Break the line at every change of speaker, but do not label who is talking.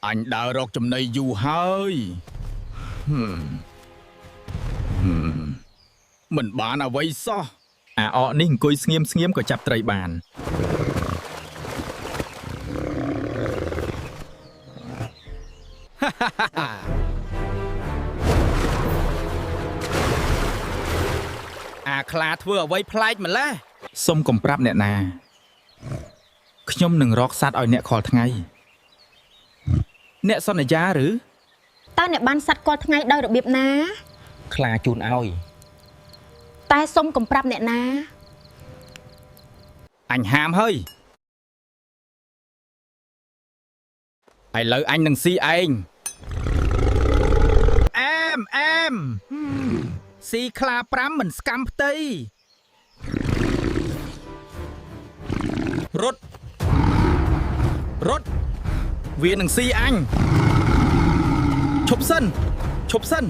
អញដើររកចំណីយូរហើយមិនបានអ្វីសោះអាអកនេះអង្គុយស្ងៀមក៏ចាប់ត្រីបានអាខ្លាធ្វើអ្វីប្លែកម្ល៉េះសុំកុំប្រាប់អ្នកណាខ្ញុំនឹងរកសัตว์ឲ្យអ្នកខលថ្ងៃអ្នកសន្យាឬ
តើអ្នកបានសัตว์គាល់ថ្ងៃដោយរបៀបណា
ខ្លាជូនឲ្យ
តែសុំកុំប្រាប់អ្នកណា
អញហាមហើយឥឡូវអញនឹងស៊ីឯងអែមស៊ីខ្លា5មិនស្កម្មផ្ទៃរត់វានឹងស៊ីអញឈប់សិន